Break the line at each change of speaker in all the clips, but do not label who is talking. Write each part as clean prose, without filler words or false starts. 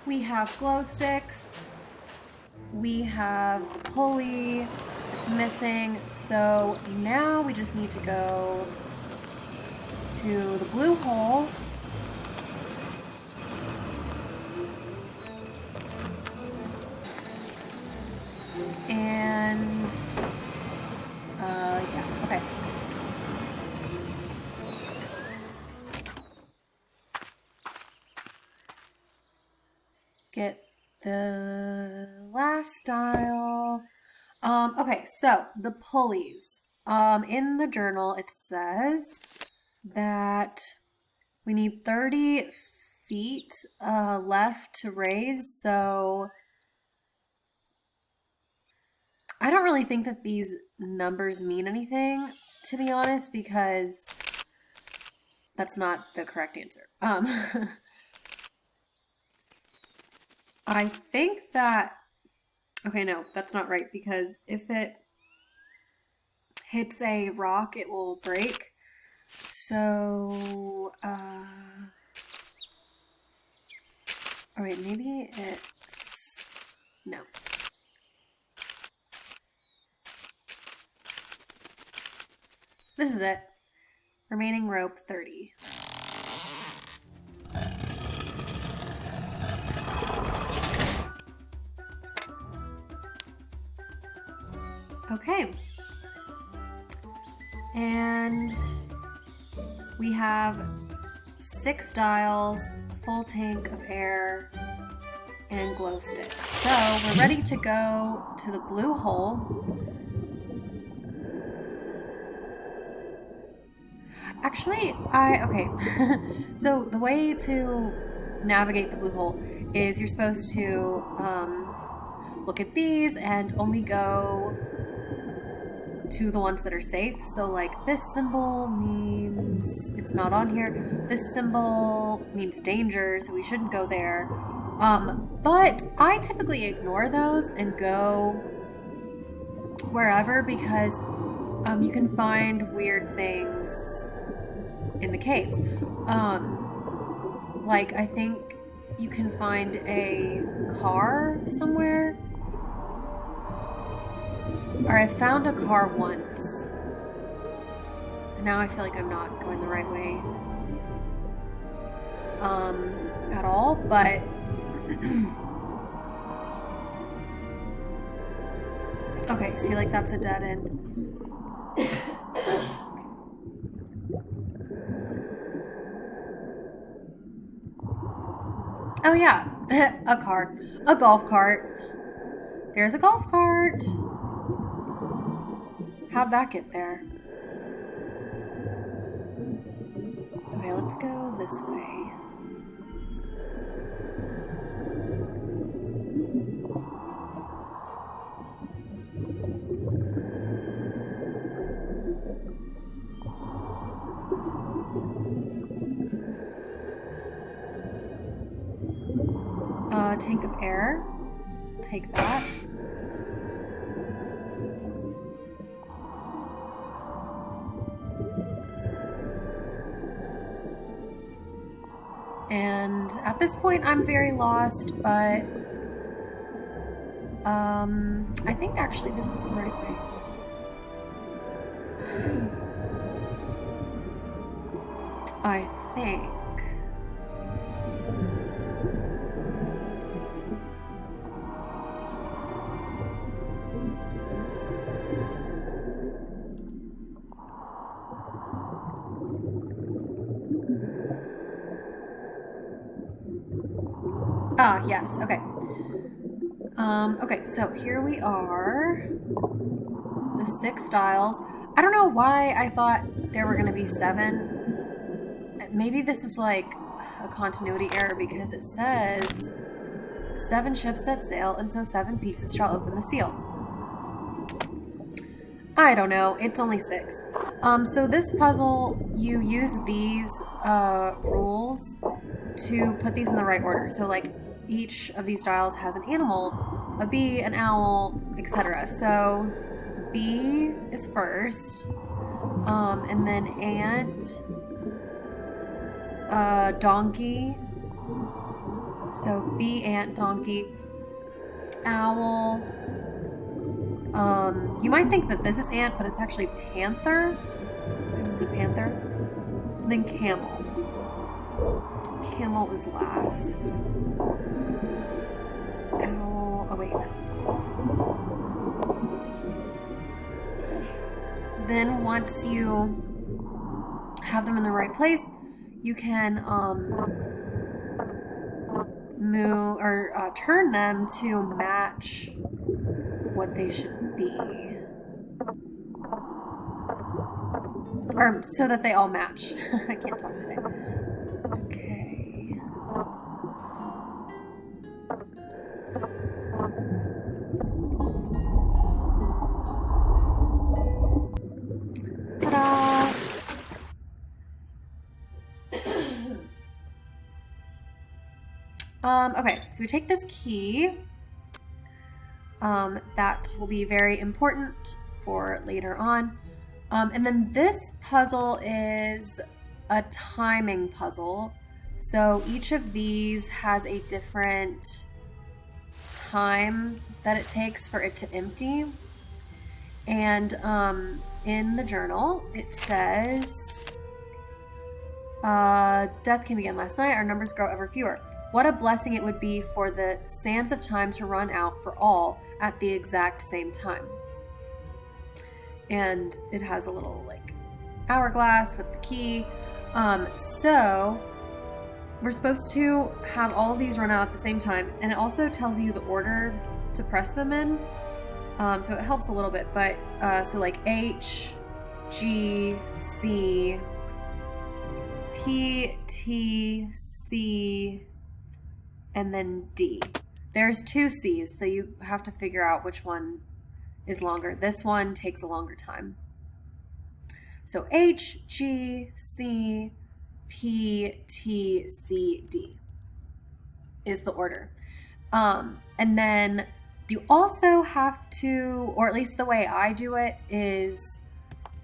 We have glow sticks. We have the pulley. It's missing. So now we just need to go to the blue hole. And, yeah, okay. Get the last dial. Okay, so the pulleys. In the journal, it says that we need 30 feet left to raise, so I don't really think that these numbers mean anything, to be honest, because that's not the correct answer. I think that, okay, no, that's not right, because if it hits a rock, it will break. So, all right, maybe it's, no. This is it. Remaining rope 30. Okay. And we have 6 dials, full tank of air, and glow sticks. So we're ready to go to the blue hole. Actually, okay. So the way to navigate the blue hole is you're supposed to look at these and only go to the ones that are safe. So like this symbol means it's not on here. This symbol means danger, so we shouldn't go there. But I typically ignore those and go wherever because you can find weird things in the caves. Like I think you can find a car somewhere. Or I found a car once. And now I feel like I'm not going the right way. At all, but okay, see, like that's a dead end. Oh yeah, a car. A golf cart. There's a golf cart. How'd that get there? Okay, let's go this way. Tank of air. Take that. And at this point, I'm very lost, but I think actually this is the right way. I think. Ah, yes, okay. Okay, so here we are. The 6 dials. I don't know why I thought there were going to be 7. Maybe this is like a continuity error because it says 7 ships set sail and so 7 pieces shall open the seal. I don't know, it's only 6. So this puzzle, you use these rules to put these in the right order. So like each of these dials has an animal, a bee, an owl, etc. So bee is first, and then ant, donkey, So bee, ant, donkey, owl. You might think that this is ant, but it's actually panther. This is a panther. And then camel. Camel is last. Owl. Oh, wait, no. Then once you have them in the right place, you can move or turn them to match what they should be. Or so that they all match. I can't talk today. Okay. Ta-da! Okay, so we take this key. That will be very important for later on. And then this puzzle is a timing puzzle. So each of these has a different time that it takes for it to empty. And in the journal, it says, death came again last night. Our numbers grow ever fewer. What a blessing it would be for the sands of time to run out for all at the exact same time. And it has a little like hourglass with the key. So we're supposed to have all of these run out at the same time, and it also tells you the order to press them in. So it helps a little bit, but so like H, G, C, P, T, C, and then D. There's 2 C's, so you have to figure out which one is longer. This one takes a longer time. So H, G, C, P, T, C, D is the order. And then you also have to, or at least the way I do it is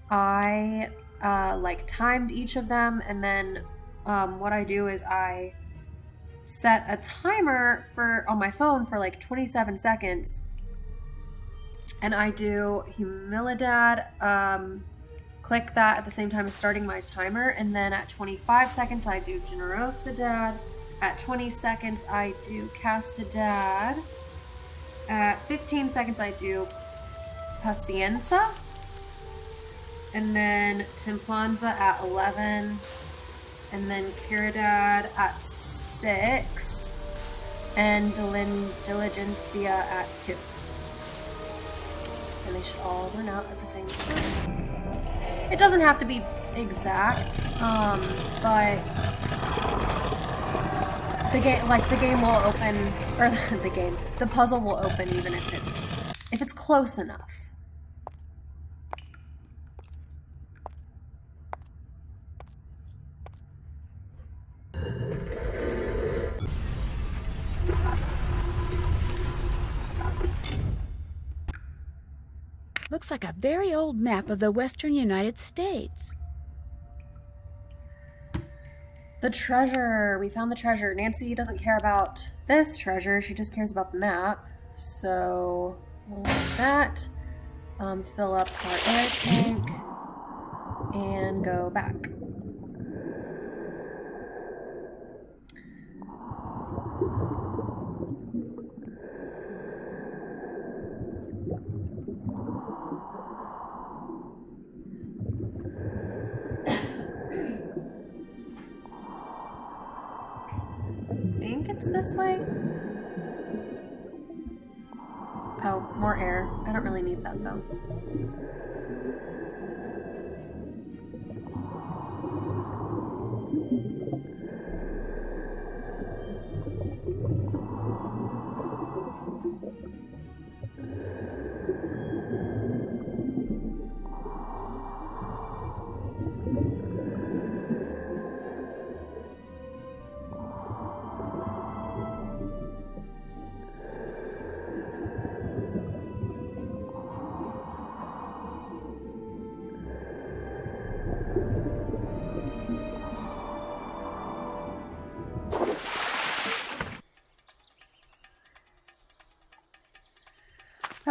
I like timed each of them, and then what I do is I set a timer on my phone for like 27 seconds, and I do Humilidad, click that at the same time as starting my timer, and then at 25 seconds I do Generosidad, at 20 seconds I do Castidad, at 15 seconds I do Pacienza, and then Templanza at 11, and then Caridad at 6, and Diligencia at 2. And they should all run out at the same time. It doesn't have to be exact, but the game will open, or the puzzle will open even if it's close enough.
Looks like a very old map of the western United States.
The treasure. We found the treasure. Nancy doesn't care about this treasure. She just cares about the map. So we'll let that. Fill up our air tank. And go back. It's this way. Oh, more air. I don't really need that though.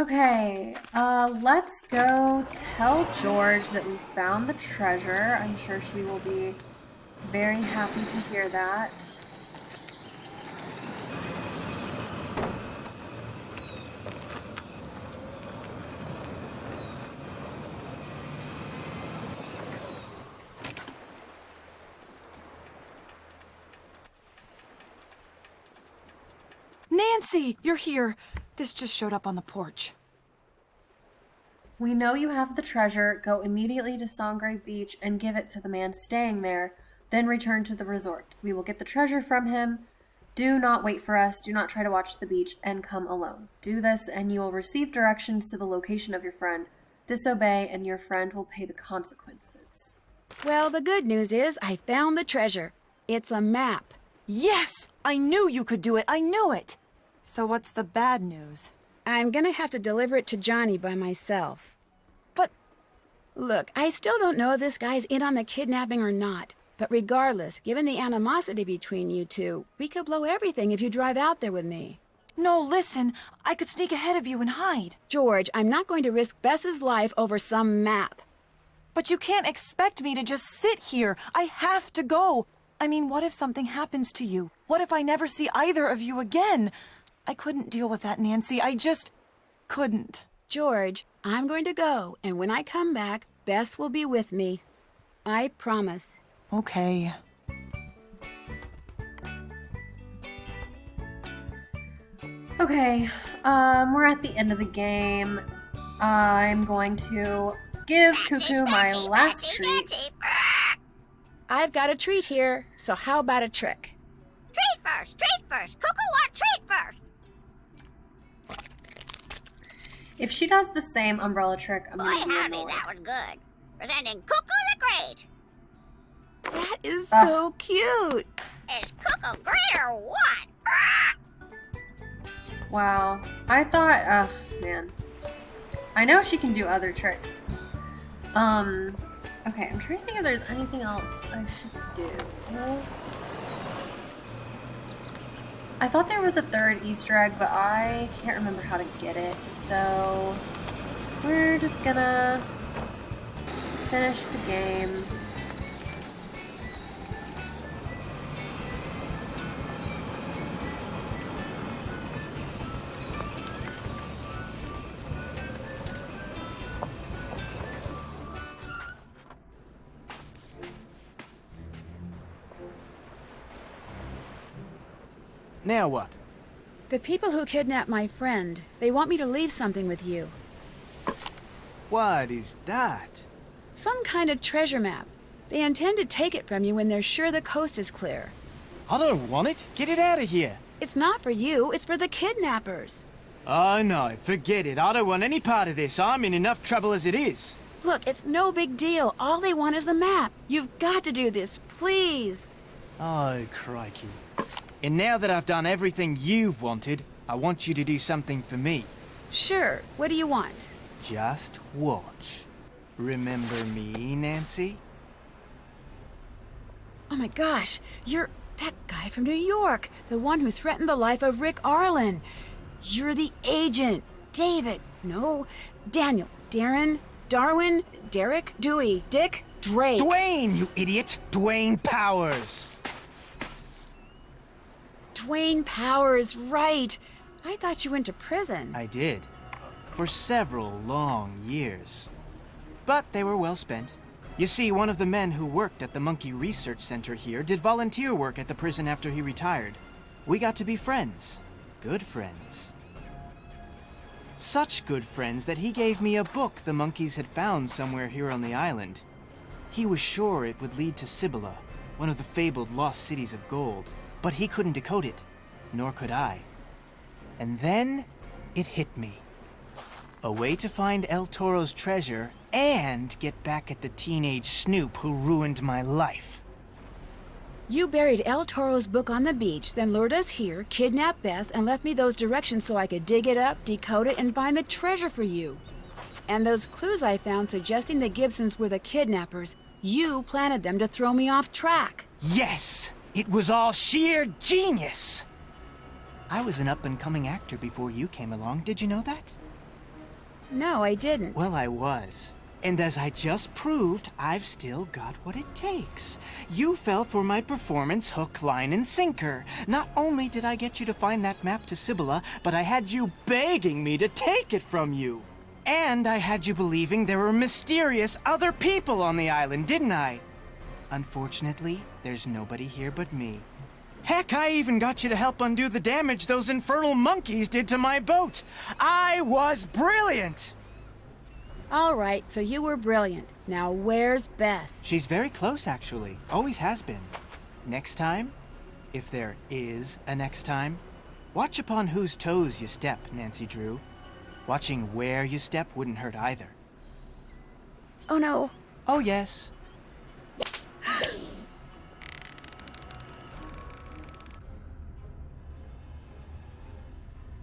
Okay, let's go tell George that we found the treasure. I'm sure she will be very happy to hear that.
Nancy, you're here. This just showed up on the porch.
We know you have the treasure. Go immediately to Sangre Beach and give it to the man staying there, then return to the resort. We will get the treasure from him. Do not wait for us. Do not try to watch the beach and come alone. Do this and you will receive directions to the location of your friend. Disobey and your friend will pay the consequences.
Well, the good news is I found the treasure. It's a map.
Yes! I knew you could do it. I knew it. So what's the bad news?
I'm gonna have to deliver it to Johnny by myself.
But
Look, I still don't know if this guy's in on the kidnapping or not. But regardless, given the animosity between you two, we could blow everything if you drive out there with me.
no, listen. I could sneak ahead of you and hide.
George, I'm not going to risk Bess's life over some map.
But you can't expect me to just sit here. I have to go. I mean, what if something happens to you? What if I never see either of you again? I couldn't deal with that, Nancy. I just couldn't.
George, I'm going to go, and when I come back, Bess will be with me. I promise.
Okay.
Okay, we're at the end of the game. I'm going to give Cuckoo my last treat.
I've got a treat here, so how about a trick?
Treat first, treat first. Cuckoo want treat first.
If she does the same umbrella trick, I'm
Boy,
going to be
howdy,
annoyed.
that was good. Presenting Cuckoo the Great.
That is so cute.
Is Cuckoo great or what?
Wow. I thought, ugh, man. I know she can do other tricks. Okay, I'm trying to think if there's anything else I should do. I thought there was a third Easter egg, but I can't remember how to get it, so we're just gonna finish the game.
Now what?
The people who kidnapped my friend, they want me to leave something with you.
What is that?
Some kind of treasure map. They intend to take it from you when they're sure the coast is clear.
I don't want it. Get it out of here.
It's not for you, it's for the kidnappers.
Oh no, forget it. I don't want any part of this. I'm in enough trouble as it is.
Look, it's no big deal. All they want is the map. You've got to do this, please.
Oh, crikey. And now that I've done everything you've wanted, I want you to do something for me.
Sure, what do you want?
Just watch. Remember me, Nancy?
Oh my gosh, you're that guy from New York, the one who threatened the life of Rick Arlen. You're the agent. David, no, Daniel, Darren, Darwin, Derek, Dewey, Dick, Drake.
Dwayne, you idiot! Dwayne Powers!
Dwayne Powers, right. I thought you went to prison.
I did. For several long years. But they were well spent. You see, one of the men who worked at the Monkey Research Center here did volunteer work at the prison after he retired. We got to be friends. Good friends. Such good friends that he gave me a book the monkeys had found somewhere here on the island. He was sure it would lead to Cibola, one of the fabled lost cities of gold. But he couldn't decode it, nor could I. And then it hit me. A way to find El Toro's treasure and get back at the teenage snoop who ruined my life.
You buried El Toro's book on the beach, then lured us here, kidnapped Bess, and left me those directions so I could dig it up, decode it, and find the treasure for you. And those clues I found suggesting the Gibsons were the kidnappers, you planted them to throw me off track.
Yes! It was all sheer genius! I was an up-and-coming actor before you came along, did you know that?
No, I didn't.
Well, I was. And as I just proved, I've still got what it takes. You fell for my performance hook, line, and sinker. Not only did I get you to find that map to Cibola, but I had you begging me to take it from you. And I had you believing there were mysterious other people on the island, didn't I? Unfortunately, there's nobody here but me. Heck, I even got you to help undo the damage those infernal monkeys did to my boat. I was brilliant!
All right, so you were brilliant. Now where's Bess?
She's very close, actually. Always has been. Next time, if there is a next time, watch upon whose toes you step, Nancy Drew. Watching where you step wouldn't hurt either.
Oh no.
Oh, yes.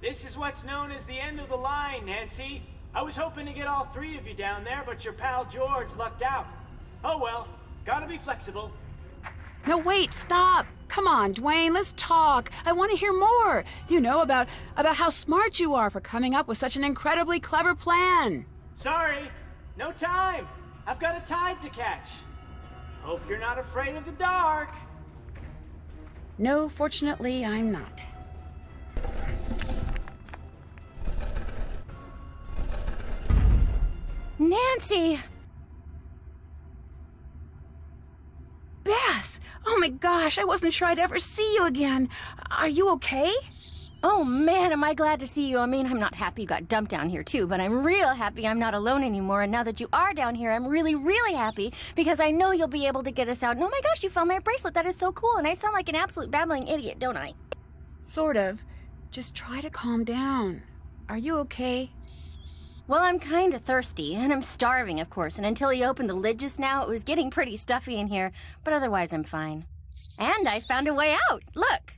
This is what's known as the end of the line, Nancy. I was hoping to get all three of you down there, but your pal George lucked out. Oh well, gotta be flexible.
No, wait, stop. Come on, Dwayne, let's talk. I want to hear more. You know, about how smart you are for coming up with such an incredibly clever plan.
Sorry, no time. I've got a tide to catch. Hope you're not afraid of the dark.
No, fortunately, I'm not.
Nancy!
Bess! Oh my gosh, I wasn't sure I'd ever see you again. Are you okay?
Oh man, am I glad to see you. I mean, I'm not happy you got dumped down here too, but I'm real happy I'm not alone anymore. And now that you are down here, I'm really, really happy because I know you'll be able to get us out. And oh my gosh, you found my bracelet. That is so cool. And I sound like an absolute babbling idiot, don't I?
Sort of. Just try to calm down. Are you okay?
Well, I'm kind of thirsty, and I'm starving, of course. And until he opened the lid just now, it was getting pretty stuffy in here. But otherwise, I'm fine. And I found a way out. Look.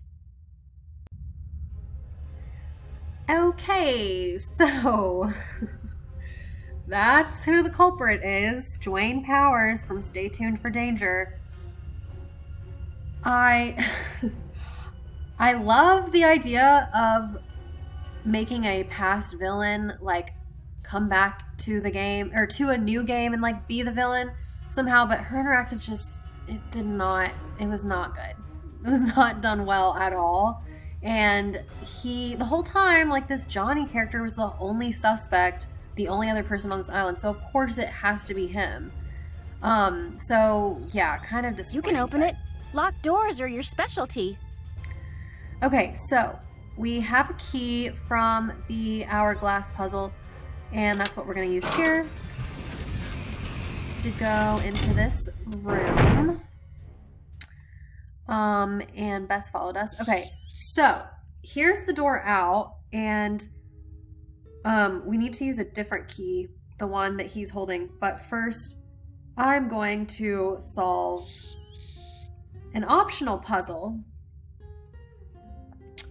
Okay, so that's who the culprit is. Dwayne Powers from Stay Tuned for Danger. I love the idea of making a past villain like come back to the game or to a new game and like be the villain somehow, but her interactive it was not good. It was not done well at all. And the whole time, like, this Johnny character was the only suspect, the only other person on this island, so of course it has to be him. So yeah, kind of disappointing.
You can open it. Locked doors are your specialty.
Okay, so we have a key from the hourglass puzzle, and that's what we're going to use here to go into this room. And Bess followed us. Okay, so here's the door out, and we need to use a different key, the one that he's holding. But first, I'm going to solve an optional puzzle.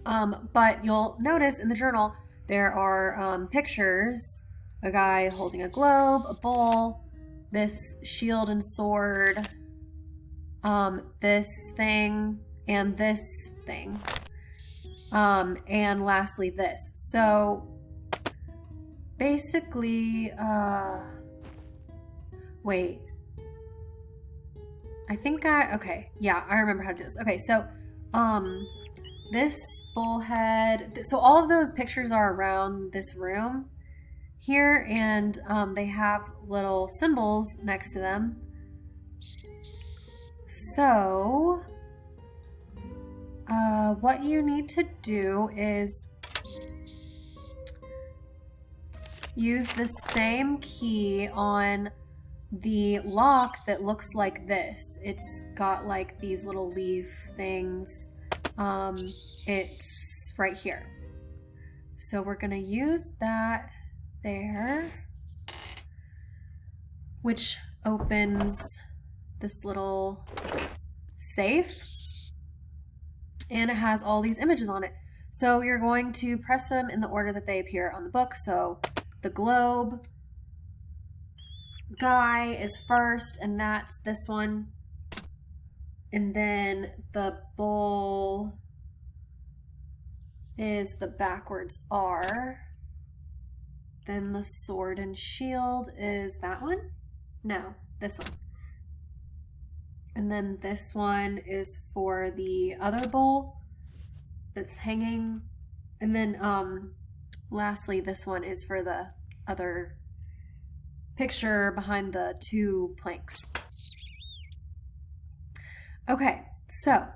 But you'll notice in the journal there are pictures. A guy holding a globe, a bowl, this shield and sword, this thing, and this thing. And lastly this. So basically, wait. Okay, yeah, I remember how to do this. Okay, so, this bullhead, so all of those pictures are around this room here, and they have little symbols next to them. So, what you need to do is use the same key on the lock that looks like this. It's got like these little leaf things. It's right here. So we're gonna use that there, which opens this little safe, and it has all these images on it. So you're going to press them in the order that they appear on the book. So the globe guy is first, and that's this one. And then the bowl is the backwards R. Then the sword and shield is that one? No, this one. And then this one is for the other bowl that's hanging. And then lastly, this one is for the other picture behind the 2 planks. Okay, so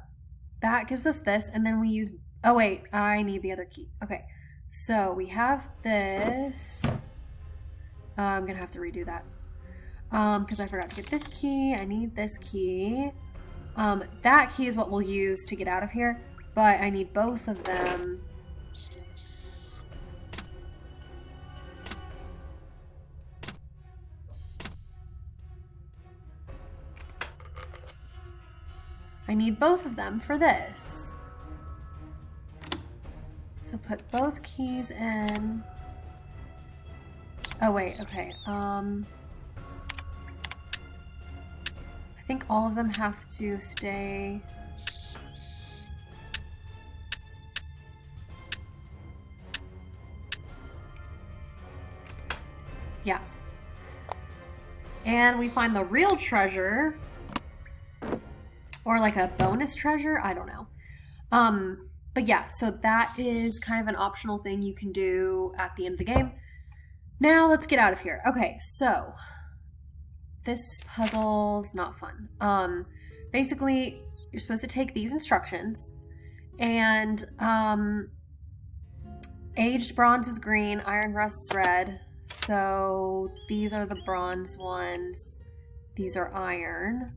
that gives us this, and then we use, oh wait, I need the other key. Okay, so we have this. I'm gonna have to redo that. Because I forgot to get this key. I need this key. That key is what we'll use to get out of here, but I need both of them. I need both of them for this. So put both keys in. Oh wait, okay. I think all of them have to stay. Yeah. And we find the real treasure. Or like a bonus treasure, I don't know. But yeah, so that is kind of an optional thing you can do at the end of the game. Now let's get out of here. Okay, so this puzzle's not fun. Basically, you're supposed to take these instructions, and aged bronze is green, iron rust's red. So these are the bronze ones. These are iron.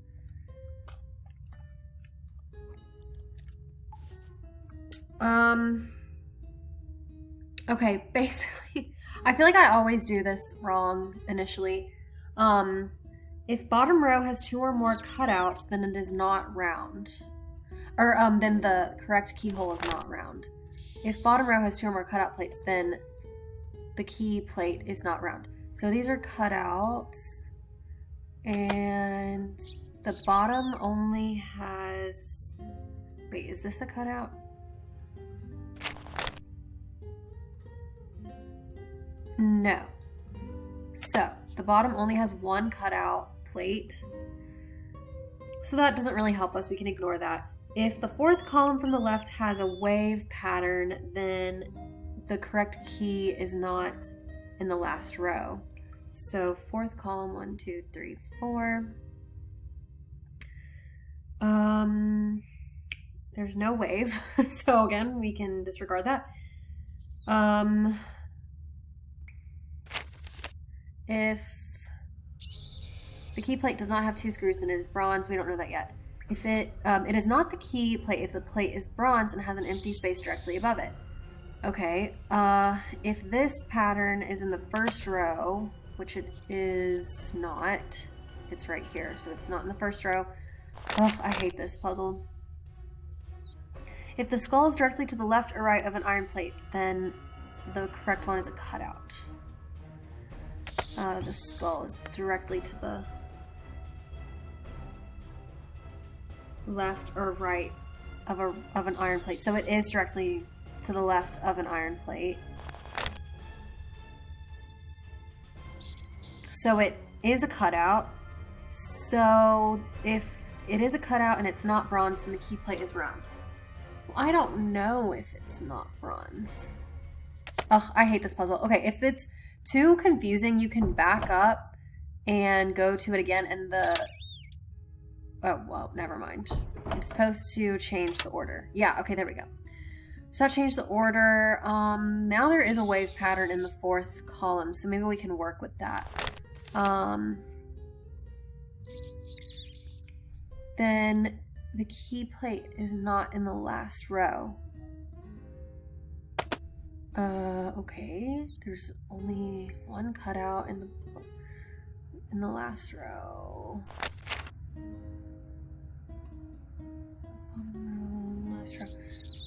Okay, basically, I feel like I always do this wrong initially. If bottom row has 2 or more cutouts, then it is not round. Or, then the correct keyhole is not round. If bottom row has 2 or more cutout plates, then the key plate is not round. So these are cutouts, and the bottom only has, wait, is this a cutout? No. So, the bottom only has 1 cutout plate. So that doesn't really help us. We can ignore that. If the 4th column from the left has a wave pattern, then the correct key is not in the last row. So 4th column, 1, 2, 3, 4. There's no wave. So again, we can disregard that. If the key plate does not have 2 screws, then it is bronze. We don't know that yet. If it is not the key plate if the plate is bronze and has an empty space directly above it. Okay, if this pattern is in the first row, which it is not, it's right here, so it's not in the first row. Ugh, I hate this puzzle. If the skull is directly to the left or right of an iron plate, then the correct one is a cutout. The skull is directly to the left or right of an iron plate. So it is directly to the left of an iron plate. So it is a cutout. So if it is a cutout and it's not bronze, then the key plate is round. Well, I don't know if it's not bronze. Ugh, I hate this puzzle. Okay, if it's too confusing, you can back up and go to it again, and the... Oh, well, never mind. I'm supposed to change the order. Yeah, okay, there we go. So I changed the order. Now there is a wave pattern in the 4th column, so maybe we can work with that. Then the key plate is not in the last row. Okay. There's only 1 cutout in the last row. Last row.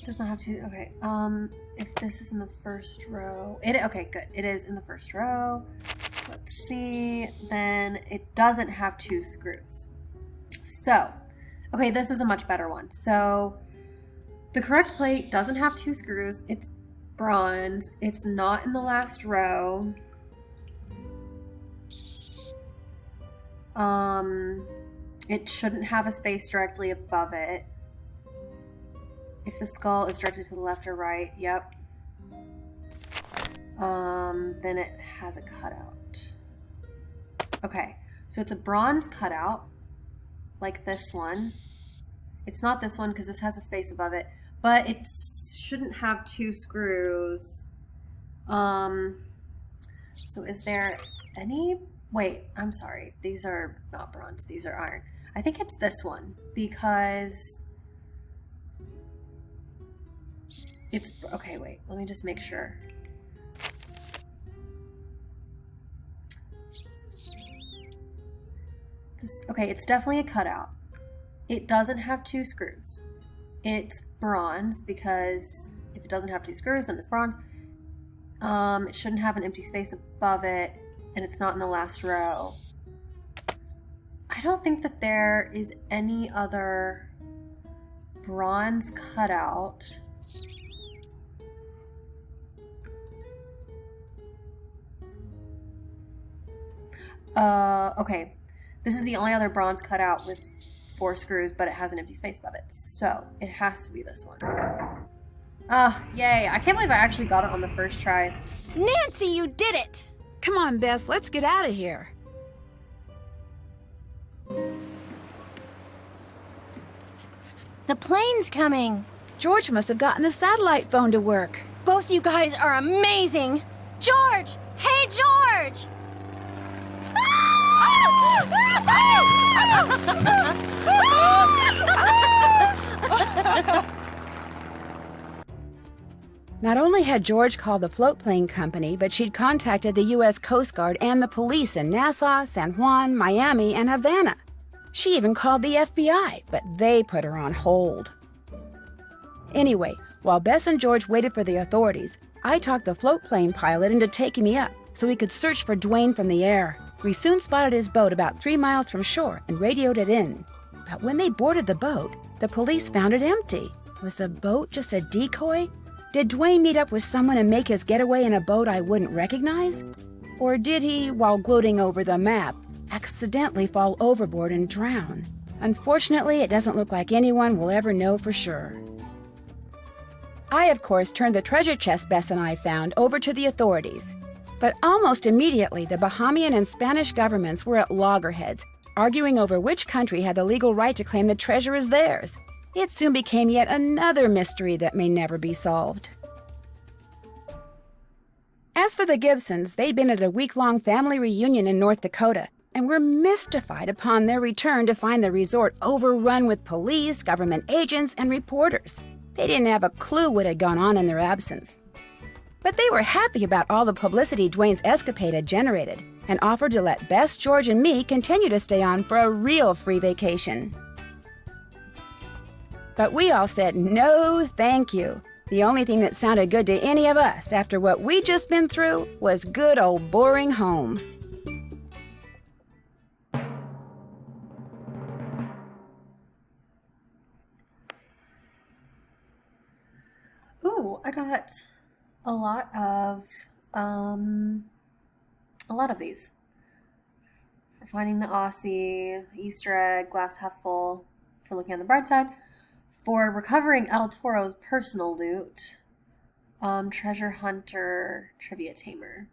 Does not have to. Okay. If this is in the first row, okay, good. It is in the first row. Let's see. Then it doesn't have 2 screws. So, okay, this is a much better one. So, the correct plate doesn't have 2 screws. It's bronze. It's not in the last row. It shouldn't have a space directly above it. If the skull is directed to the left or right, yep. Then it has a cutout. Okay, so it's a bronze cutout, like this one. It's not this one because this has a space above it, but it shouldn't have 2 screws. So is there any... Wait, I'm sorry. These are not bronze. These are iron. I think it's this one because it's... Okay, wait. Let me just make sure. Okay, it's definitely a cutout. It doesn't have 2 screws. It's bronze because if it doesn't have 2 screws, then it's bronze. It shouldn't have an empty space above it, and it's not in the last row. I don't think that there is any other bronze cutout. Okay. This is the only other bronze cutout with 4 screws, but it has an empty space above it. So, it has to be this one. Yay. I can't believe I actually got it on the first try.
Nancy, you did it!
Come on, Bess, let's get out of here.
The plane's coming.
George must have gotten the satellite phone to work.
Both you guys are amazing. George! Hey, George!
Not only had George called the float plane company, but she'd contacted the U.S. Coast Guard and the police in Nassau, San Juan, Miami, and Havana. She even called the FBI, but they put her on hold. Anyway, while Bess and George waited for the authorities, I talked the float plane pilot into taking me up so we could search for Dwayne from the air. We soon spotted his boat about 3 miles from shore and radioed it in. But when they boarded the boat, the police found it empty. Was the boat just a decoy? Did Dwayne meet up with someone and make his getaway in a boat I wouldn't recognize? Or did he, while gloating over the map, accidentally fall overboard and drown? Unfortunately, it doesn't look like anyone will ever know for sure. I, of course, turned the treasure chest Bess and I found over to the authorities. But almost immediately, the Bahamian and Spanish governments were at loggerheads, arguing over which country had the legal right to claim the treasure as theirs. It soon became yet another mystery that may never be solved. As for the Gibsons, they'd been at a week-long family reunion in North Dakota and were mystified upon their return to find the resort overrun with police, government agents, and reporters. They didn't have a clue what had gone on in their absence. But they were happy about all the publicity Dwayne's escapade had generated and offered to let Bess, George, and me continue to stay on for a real free vacation. But we all said no, thank you. The only thing that sounded good to any of us after what we'd just been through was good old boring home.
Ooh, I got a lot of these. For finding the Aussie, Easter egg, glass half full, for looking on the bright side, for recovering El Toro's personal loot, treasure hunter, trivia tamer.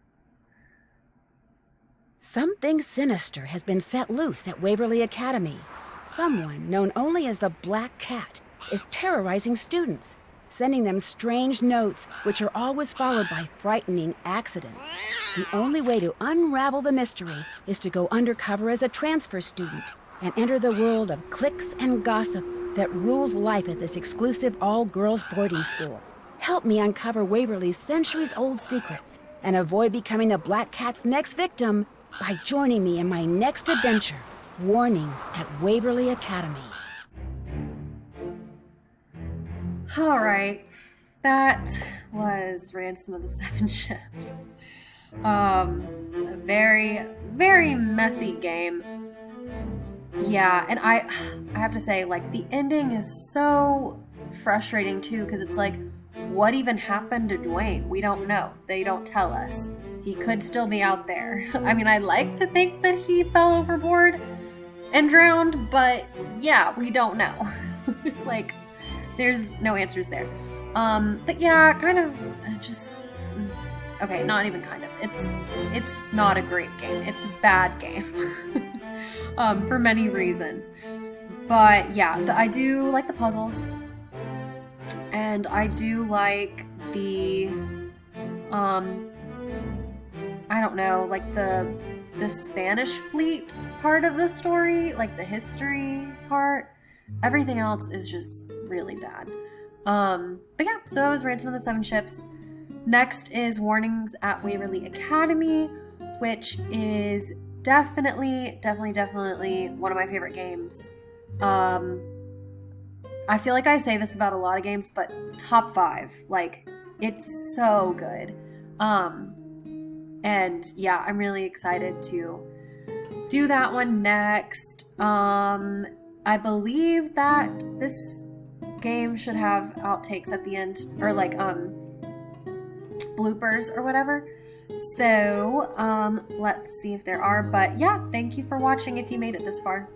Something sinister has been set loose at Waverly Academy. Someone, known only as the Black Cat, is terrorizing students, sending them strange notes which are always followed by frightening accidents. The only way to unravel the mystery is to go undercover as a transfer student and enter the world of cliques and gossip that rules life at this exclusive all-girls boarding school. Help me uncover Waverly's centuries-old secrets and avoid becoming the Black Cat's next victim by joining me in my next adventure, Warnings at Waverly Academy.
All right, that was Ransom of the Seven Ships. A very, very messy game. Yeah, and I have to say, like, the ending is so frustrating too, because it's like, what even happened to Dwayne? We don't know. They don't tell us. he could still be out there. I mean, I like to think that he fell overboard and drowned, but yeah, we don't know. Like, there's no answers there. But yeah, kind of just, okay, not even kind of. It's not a great game. It's a bad game. For many reasons. But yeah, I do like the puzzles. And I do like the, I don't know, like the Spanish fleet part of the story, like the history part. Everything else is just really bad. But yeah, so that was Ransom of the Seven Ships. Next is Warnings at Waverly Academy, which is definitely one of my favorite games. I feel like I say this about a lot of games, but top 5. Like, it's so good. And yeah, I'm really excited to do that one next. I believe that this game should have outtakes at the end, or like bloopers or whatever. So let's see if there are. But yeah, thank you for watching if you made it this far.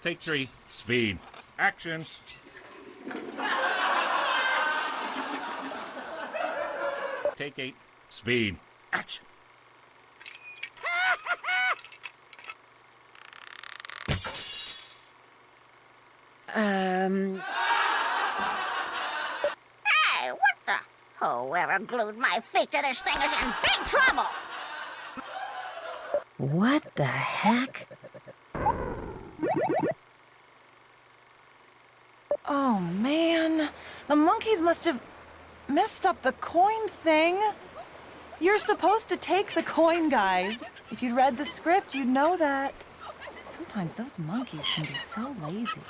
Take 3. Speed. Action. Take 8. Speed. Action.
Hey, what the? Whoever glued my feet to this thing is in big trouble!
What the heck?
Oh, man. The monkeys must have messed up the coin thing. You're supposed to take the coin, guys. If you'd read the script, you'd know that. Sometimes those monkeys can be so lazy.